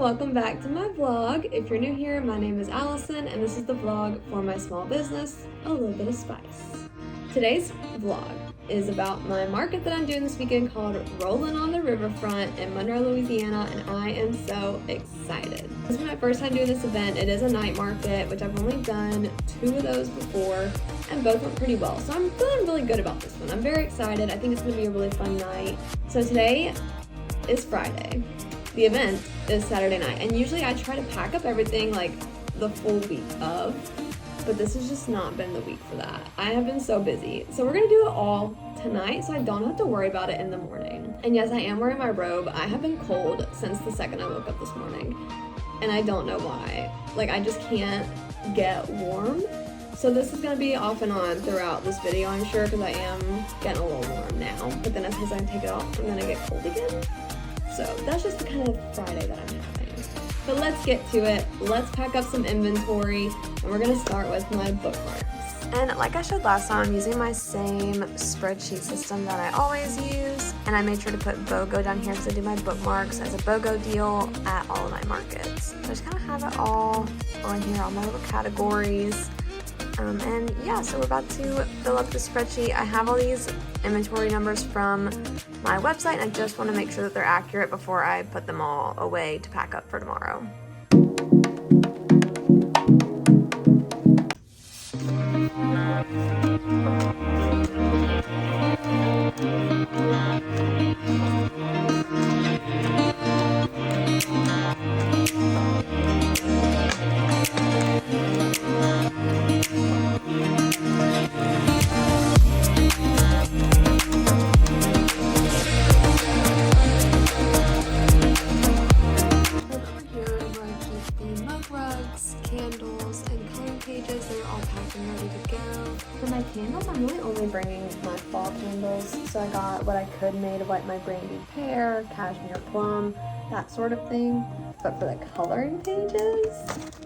welcome back to my vlog. If you're new here, my name is Allison and this is the vlog for my small business, A Little Bit of Spice. Today's vlog is about my market that I'm doing this weekend called Rollin' on the Riverfront in Monroe, Louisiana, and I am so excited. This is my first time doing this event. It is a night market, which I've only done 2 of those before, and both went pretty well. So I'm feeling really good about this one. I'm very excited. I think it's gonna be a really fun night. So today is Friday. The event is Saturday night, and usually I try to pack up everything like the full week of, but this has just not been the week for that. I have been so busy. So we're gonna do it all tonight so I don't have to worry about it in the morning. And yes, I am wearing my robe. I have been cold since the second I woke up this morning, and I don't know why. Like, I just can't get warm. So this is gonna be off and on throughout this video, I'm sure, because I am getting a little warm now. But then as soon as I take it off, I'm gonna get cold again. So that's just the kind of Friday that I'm having. But let's get to it. Let's pack up some inventory, and we're gonna start with my bookmarks. And like I showed last time, I'm using my same spreadsheet system that I always use. And I made sure to put BOGO down here because I do my bookmarks as a BOGO deal at all of my markets. So I just kind of have it all on here, all my little categories. And yeah, so we're about to fill up the spreadsheet. I have all these inventory numbers from my website, and I just want to make sure that they're accurate before I put them all away to pack up for tomorrow. Candles and coloring pages, they're all packed and ready to go. For my candles, I'm really only bringing my fall candles, so I got what I could made of like my brandy pear, cashmere plum, that sort of thing. But for the coloring pages,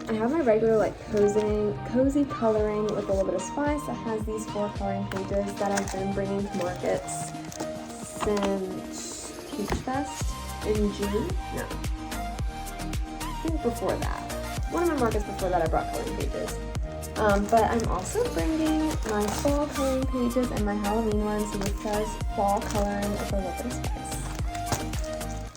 I have my regular like cozy coloring with a little bit of spice that has these 4 coloring pages that I've been bringing to markets since Peach Fest in June. No, I think before that. One of my markets before that I brought coloring pages. But I'm also bringing my fall coloring pages and my Halloween ones. So this says fall coloring with a little bit of spice.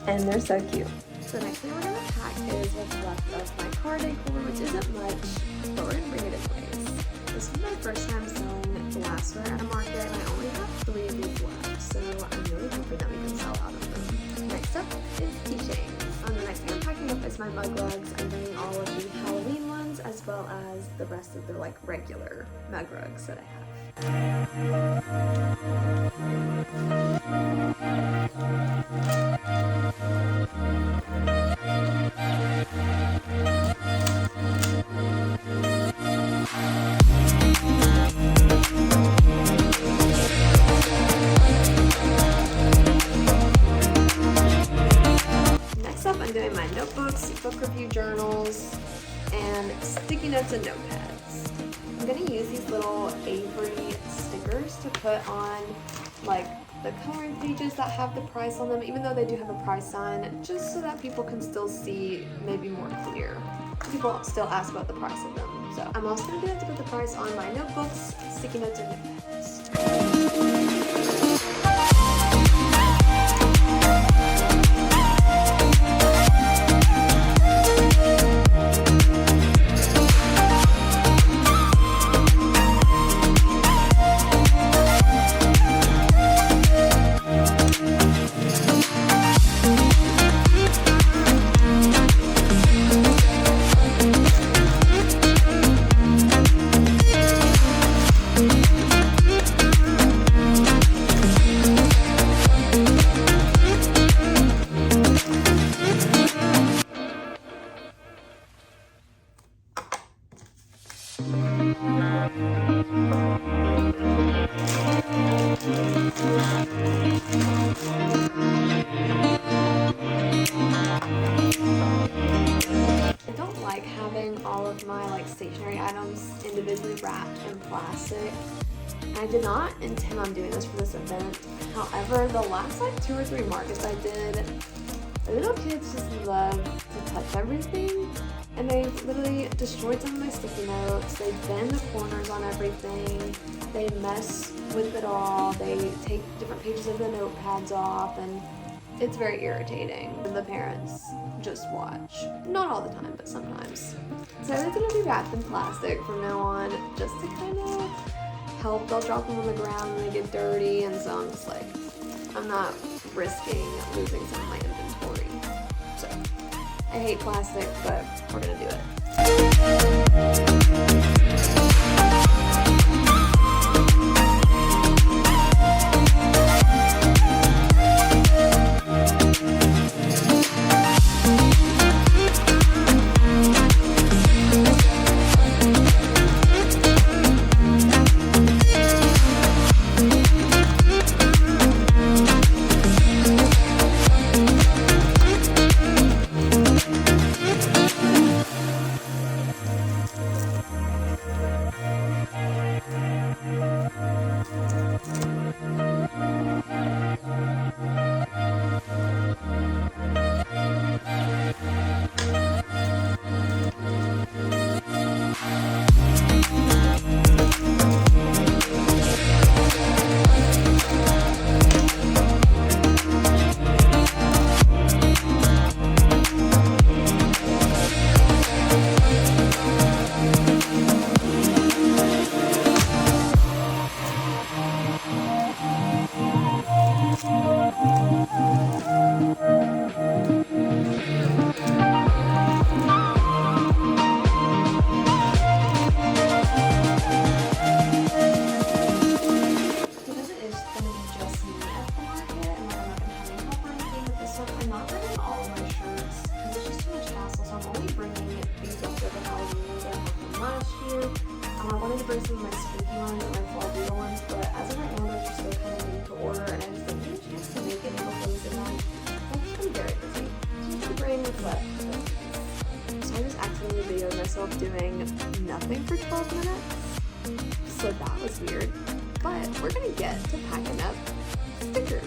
And they're so cute. So next thing we're gonna pack is what's left of my card decor, which isn't much, but we're gonna bring it in place. This is my first time selling glassware at a market, and I only have 3 of these left. So I'm really hoping that we can sell out of them. Next up is keychains. The next thing I'm packing up is my mug rugs. I'm bringing all of the Halloween ones as well as the rest of the like regular mug rugs that I have. I'm doing my notebooks, book review journals, and sticky notes and notepads. I'm going to use these little Avery stickers to put on like the coloring pages that have the price on them, even though they do have a price sign, just so that people can still see maybe more clear. People still ask about the price of them. So I'm also going to do that to put the price on my notebooks, sticky notes, and notepads. Stationery items individually wrapped in plastic. I did not intend on doing this for this event. However, the last like 2 or 3 markets I did, Little kids just love to touch everything, and they've literally destroyed some of my sticky notes. They bend the corners on everything. They mess with it all. They take different pages of the notepads off, and it's very irritating. The parents just watch. Not all the time, but sometimes. So they're gonna be wrapped in plastic from now on, just to kind of help. They'll drop them on the ground and they get dirty, and so I'm just like, I'm not risking losing some of my inventory. So I hate plastic, but we're gonna do it. Bring some of my spooky ones and my fall beetle ones, but as of right now, those are still kind of new to order, and I just didn't get a chance to make any clothes in them. I've just been very busy. So I'm gonna bring what's left. So I just accidentally videoed myself doing nothing for 12 minutes, so that was weird. But we're gonna get to packing up stickers.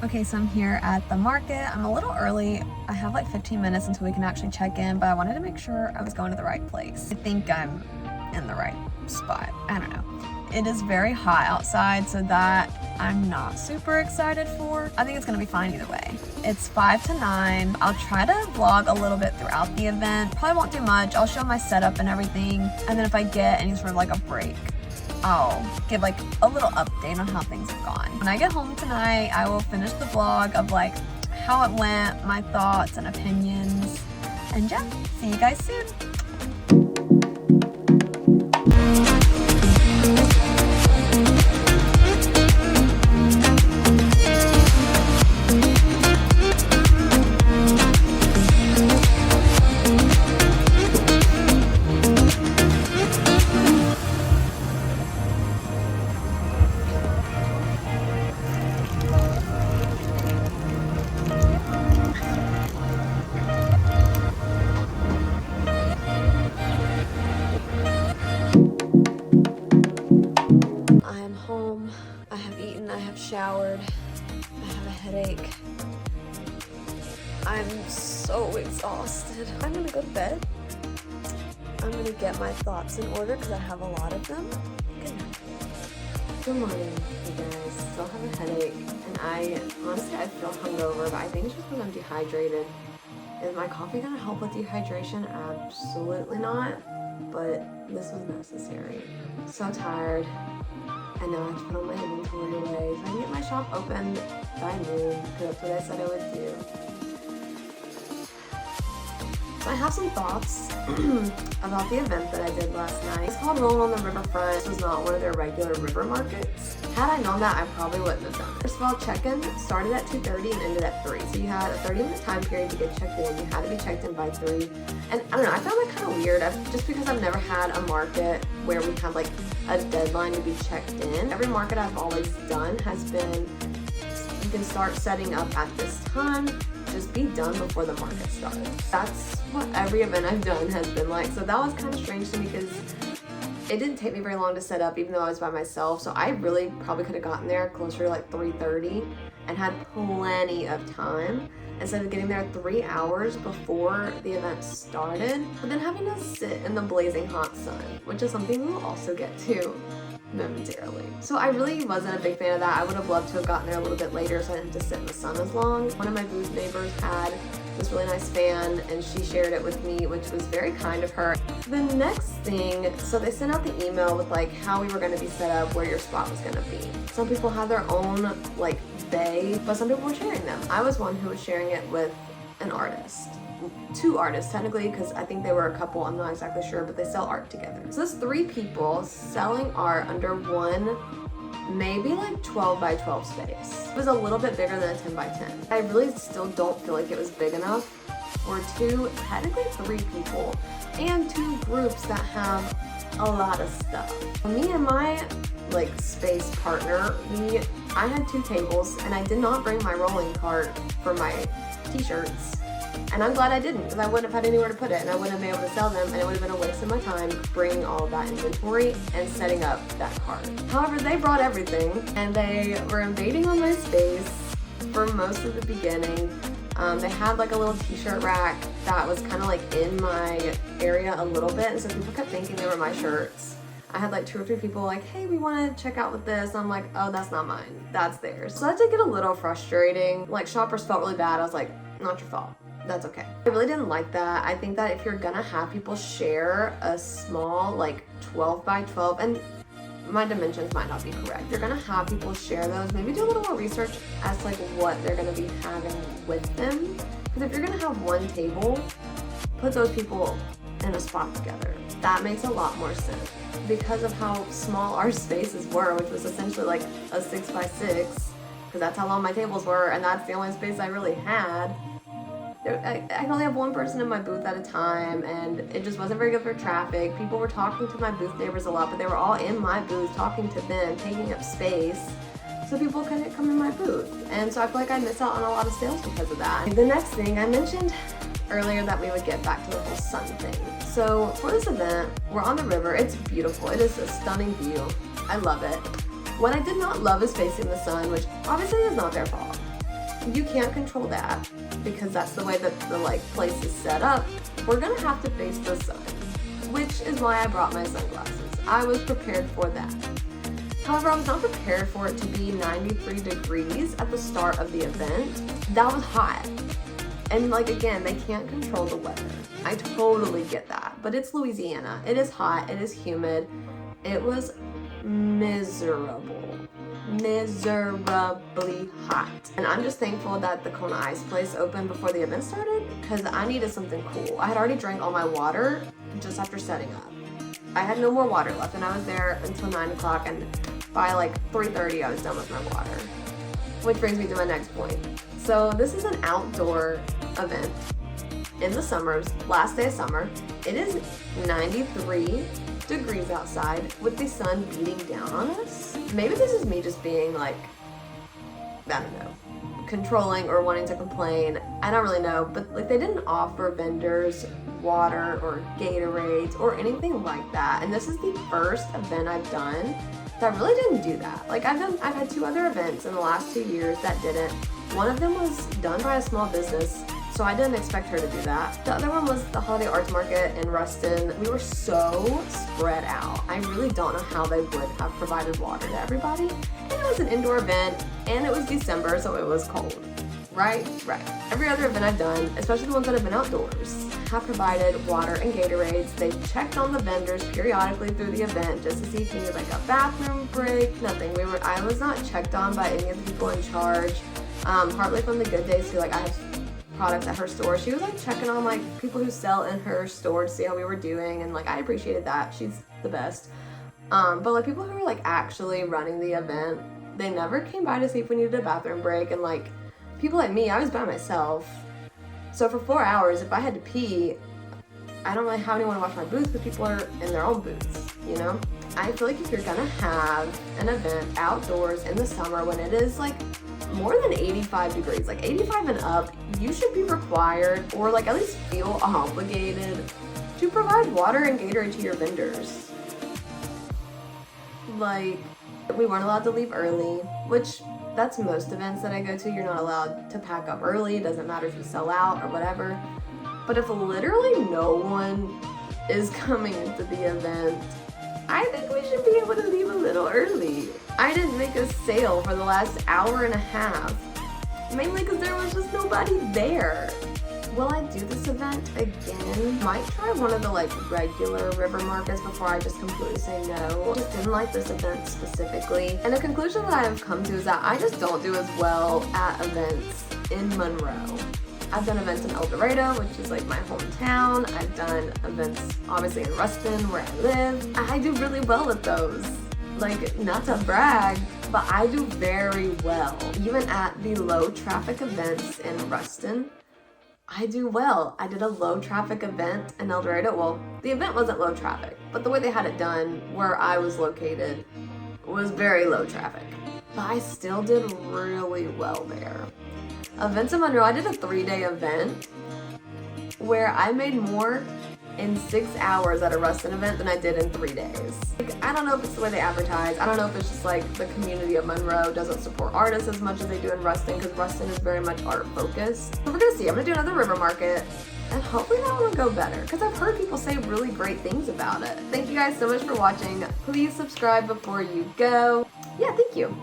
Okay, so I'm here at the market. I'm a little early. I have like 15 minutes until we can actually check in, but I wanted to make sure I was going to the right place. I think I'm in the right spot. I don't know. It is very hot outside, so that I'm not super excited for. I think it's gonna be fine either way. It's 5 to 9. I'll try to vlog a little bit throughout the event. Probably won't do much. I'll show my setup and everything, and then if I get any sort of like a break, I'll give like a little update on how things have gone. When I get home tonight, I will finish the vlog of like how it went, my thoughts and opinions, and yeah, see you guys soon. Showered. I have a headache. I'm so exhausted. I'm gonna go to bed. I'm gonna get my thoughts in order because I have a lot of them. Good morning, you guys. Still have a headache, and I feel hungover, but I think it's just because I'm dehydrated. Is my coffee gonna help with dehydration? Absolutely not. But this was necessary. So tired. And now I have to put all my inventory away so I can get my shop open by noon, because that's what I said I would do. So I have some thoughts about the event that I did last night. It's called Rolling on the Riverfront. This was not one of their regular river markets. Had I known that, I probably wouldn't have done it. First of all, check-in started at 2:30 and ended at 3. So you had a 30-minute time period to get checked in. You had to be checked in by 3. And I don't know, I found that kind of weird. Just because I've never had a market where we have like a deadline to be checked in. Every market I've always done has been, you can start setting up at this time, just be done before the market starts. That's what every event I've done has been like. So that was kind of strange to me because it didn't take me very long to set up, even though I was by myself. So I really probably could have gotten there closer to like 3:30 and had plenty of time instead of getting there 3 hours before the event started, but then having to sit in the blazing hot sun, which is something we'll also get to momentarily. So I really wasn't a big fan of that. I would have loved to have gotten there a little bit later so I didn't have to sit in the sun as long. One of my booth neighbors had this really nice fan and she shared it with me, which was very kind of her. The next thing, so they sent out the email with like how we were going to be set up, where your spot was going to be. Some people have their own like bay, but some people were sharing them. I was one who was sharing it with an artist. 2 artists technically, because I think they were a couple, I'm not exactly sure, but they sell art together. So there's 3 people selling art under one maybe like 12 by 12 space. It was a little bit bigger than a 10 by 10. I really still don't feel like it was big enough for 2, technically 3 people, and 2 groups that have a lot of stuff. Me and my like space partner, I had 2 tables and I did not bring my rolling cart for my t-shirts. And I'm glad I didn't, because I wouldn't have had anywhere to put it and I wouldn't have been able to sell them, and it would have been a waste of my time bringing all of that inventory and setting up that cart. However, they brought everything and they were invading on my space for most of the beginning. They had like a little t-shirt rack that was kind of like in my area a little bit, and so people kept thinking they were my shirts. I had like 2 or 3 people like, hey, we want to check out with this. And I'm like, oh, that's not mine, that's theirs. So that did get a little frustrating. Like, shoppers felt really bad. I was like, not your fault. That's okay. I really didn't like that. I think that if you're gonna have people share a small like 12 by 12, and my dimensions might not be correct, you're gonna have people share those, maybe do a little more research as to like what they're gonna be having with them. Because if you're gonna have one table, put those people in a spot together. that makes a lot more sense. Because of how small our spaces were, which was essentially like a 6x6, because that's how long my tables were, and that's the only space I really had. I could only have one person in my booth at a time, and it just wasn't very good for traffic. People were talking to my booth neighbors a lot, but they were all in my booth talking to them, taking up space, so people couldn't come in my booth. And so I feel like I missed out on a lot of sales because of that. The next thing, I mentioned earlier that we would get back to the whole sun thing. So for this event, we're on the river. It's beautiful. It is a stunning view. I love it. What I did not love is facing the sun, which obviously is not their fault. You can't control that because that's the way that the place is set up. We're gonna have to face the sun, which is why I brought my sunglasses. I was prepared for that. However, I was not prepared for it to be 93 degrees at the start of the event. That was hot. And again, they can't control the weather. I totally get that, but it's Louisiana. It is hot, it is humid. It was miserably hot. And I'm just thankful that the Kona Ice place opened before the event started because I needed something cool. I had already drank all my water just after setting up. I had no more water left, and I was there until 9 o'clock, and by 3:30 I was done with my water. Which brings me to my next point. So this is an outdoor event in the summers, last day of summer. It is 93 degrees outside with the sun beating down on us. Maybe this is me just being I don't know, controlling or wanting to complain. I don't really know, but they didn't offer vendors water or Gatorades or anything like that. And this is the first event I've done that really didn't do that. I've had 2 other events in the last 2 years that didn't. One of them was done by a small business, so I didn't expect her to do that. The other one was the Holiday Arts Market in Ruston. We were so spread out. I really don't know how they would have provided water to everybody. And it was an indoor event, and it was December, so it was cold. Right. Every other event I've done, especially the ones that have been outdoors, have provided water and Gatorades. They've checked on the vendors periodically through the event just to see if you need a bathroom break. Nothing. I was not checked on by any of the people in charge. Partly from the Good Days, who I have products at her store. She was checking on people who sell in her store to see how we were doing, and I appreciated that. She's the best. But people who were actually running the event, they never came by to see if we needed a bathroom break, and people like me, I was by myself. So for 4 hours, if I had to pee, I don't really have anyone to watch my booth because people are in their own booths, you know? I feel if you're gonna have an event outdoors in the summer when it is more than 85 degrees, 85 and up, you should be required, or at least feel obligated, to provide water and Gatorade to your vendors. We weren't allowed to leave early, which that's most events that I go to. You're not allowed to pack up early. It doesn't matter if you sell out or whatever. But if literally no one is coming into the event, I think we should be able to leave a little early. I didn't make a sale for the last hour and a half, mainly because there was just nobody there. Will I do this event again? Might try one of the regular river markets before I just completely say no. I just didn't like this event specifically. And the conclusion that I have come to is that I just don't do as well at events in Monroe. I've done events in El Dorado, which is my hometown. I've done events obviously in Ruston, where I live. I do really well at those. Not to brag, but I do very well. Even at the low traffic events in Ruston, I do well. I did a low traffic event in El Dorado. Well, the event wasn't low traffic, but the way they had it done where I was located was very low traffic. But I still did really well there. Events in Monroe, I did a 3-day event where I made more in 6 hours at a Ruston event than I did in 3 days. I don't know if it's the way they advertise. I don't know if it's just the community of Monroe doesn't support artists as much as they do in Ruston, because Ruston is very much art focused. So we're gonna see. I'm gonna do another river market, and hopefully that one will go better, because I've heard people say really great things about it. Thank you guys so much for watching. Please subscribe before you go. Yeah, thank you.